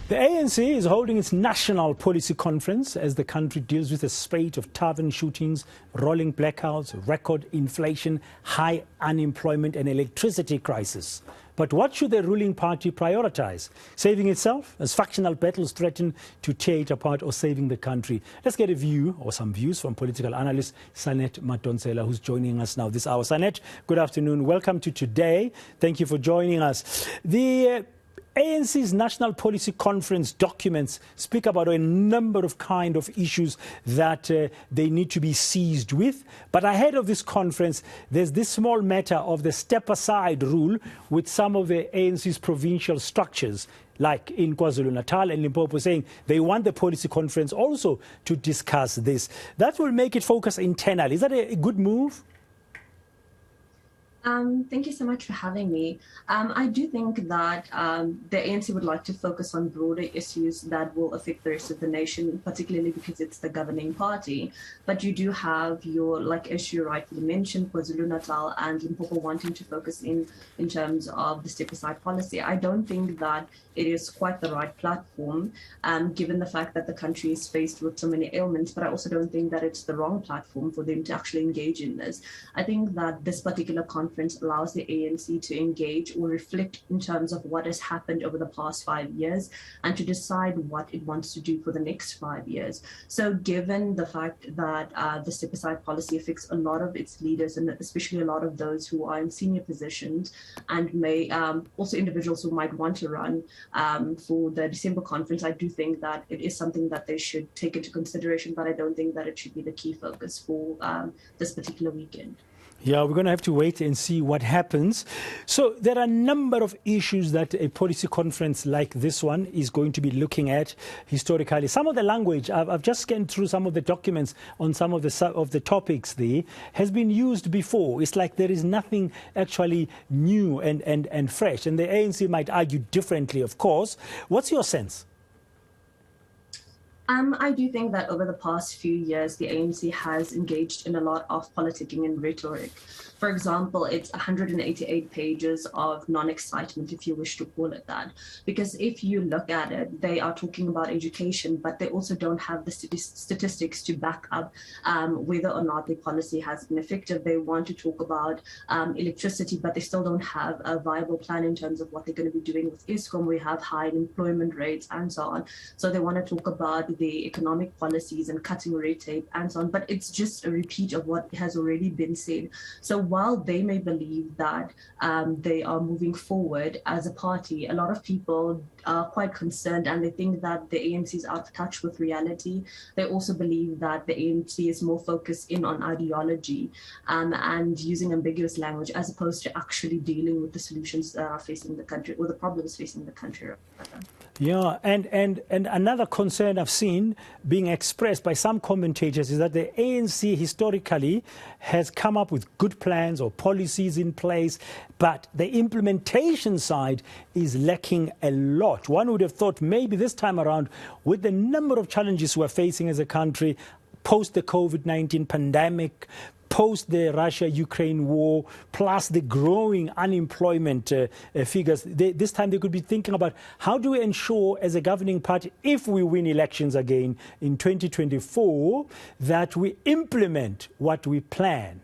The ANC is holding its national policy conference as the country deals with a spate of tavern shootings, rolling blackouts, record inflation, high unemployment and electricity crisis. But what should the ruling party prioritize? Saving itself as factional battles threaten to tear it apart, or saving the country? Let's get a view or some views from political analyst Sanet Madonsela, who's joining us now this hour. Sanet, good afternoon. Welcome to Today. Thank you for joining us. The ANC's National Policy Conference documents speak about a number of issues that they need to be seized with. But ahead of this conference, there's this small matter of the Stepaside rule with some of the ANC's provincial structures, like in KwaZulu-Natal and Limpopo, saying they want the policy conference also to discuss this. That will make it focus internally. Is that a good move? Thank you so much for having me. I do think that the ANC would like to focus on broader issues that will affect the rest of the nation, particularly because it's the governing party. But you do have your issue rightfully mentioned, KwaZulu-Natal and Limpopo wanting to focus in terms of the Stepaside policy. I don't think that it is quite the right platform, given the fact that the country is faced with so many ailments, but I also don't think that it's the wrong platform for them to actually engage in this. I think that this particular conference allows the ANC to engage or reflect in terms of what has happened over the past 5 years and to decide what it wants to do for the next 5 years. So given the fact that the Stepaside policy affects a lot of its leaders, and especially a lot of those who are in senior positions, and may also individuals who might want to run for the December conference, I do think that it is something that they should take into consideration, but I don't think that it should be the key focus for this particular weekend. Yeah, we're going to have to wait and see what happens. So there are a number of issues that a policy conference like this one is going to be looking at historically. Some of the language, I've just scanned through some of the documents on some of the topics there, has been used before. It's like there is nothing actually new and fresh. And the ANC might argue differently, of course. What's your sense? I do think that over the past few years, the ANC has engaged in a lot of politicking and rhetoric. For example, it's 188 pages of non-excitement, if you wish to call it that. Because if you look at it, they are talking about education, but they also don't have the statistics to back up whether or not the policy has been effective. They want to talk about electricity, but they still don't have a viable plan in terms of what they're going to be doing with ESCOM. We have high employment rates and so on. So they want to talk about the economic policies and cutting red tape and so on, but it's just a repeat of what has already been said. So while they may believe that they are moving forward as a party, a lot of people are quite concerned and they think that the ANC is out of touch with reality. They also believe that the ANC is more focused in on ideology and using ambiguous language as opposed to actually dealing with the solutions that are facing the country, or the problems facing the country. Yeah, and another concern I've seen being expressed by some commentators is that the ANC historically has come up with good plans or policies in place, but the implementation side is lacking a lot. One would have thought maybe this time around, with the number of challenges we're facing as a country, post the COVID-19 pandemic, post the Russia-Ukraine war, plus the growing unemployment figures, this time they could be thinking about how do we ensure as a governing party, if we win elections again in 2024, that we implement what we plan?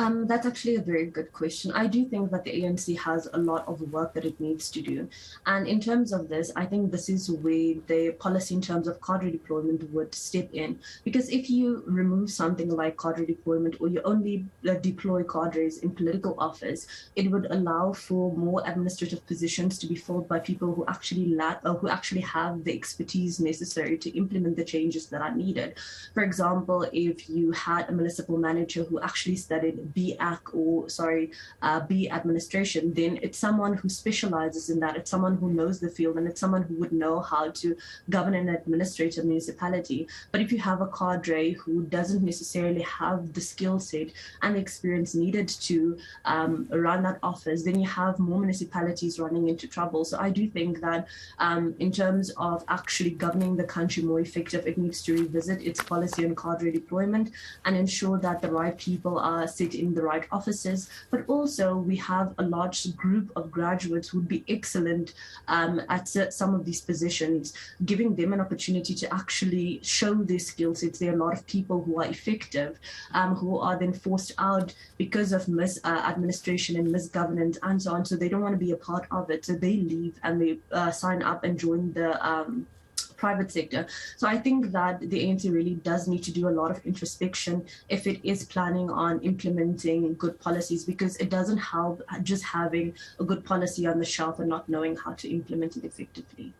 That's actually a very good question. I do think that the ANC has a lot of work that it needs to do. And in terms of this, I think this is where the policy in terms of cadre deployment would step in. Because if you remove something like cadre deployment, or you only deploy cadres in political office, it would allow for more administrative positions to be filled by people who actually have the expertise necessary to implement the changes that are needed. For example, if you had a municipal manager who actually studied B administration, then it's someone who specializes in that. It's someone who knows the field, and it's someone who would know how to govern and administrate a municipality. But if you have a cadre who doesn't necessarily have the skill set and the experience needed to run that office, then you have more municipalities running into trouble. So I do think that in terms of actually governing the country more effective, it needs to revisit its policy on cadre deployment and ensure that the right people are set get in the right offices, but also we have a large group of graduates who would be excellent at some of these positions, giving them an opportunity to actually show their skill sets. There are a lot of people who are effective, who are then forced out because of misadministration and misgovernance and so on. So they don't want to be a part of it. So they leave and they sign up and join the private sector. So I think that the ANC really does need to do a lot of introspection if it is planning on implementing good policies, because it doesn't help just having a good policy on the shelf and not knowing how to implement it effectively.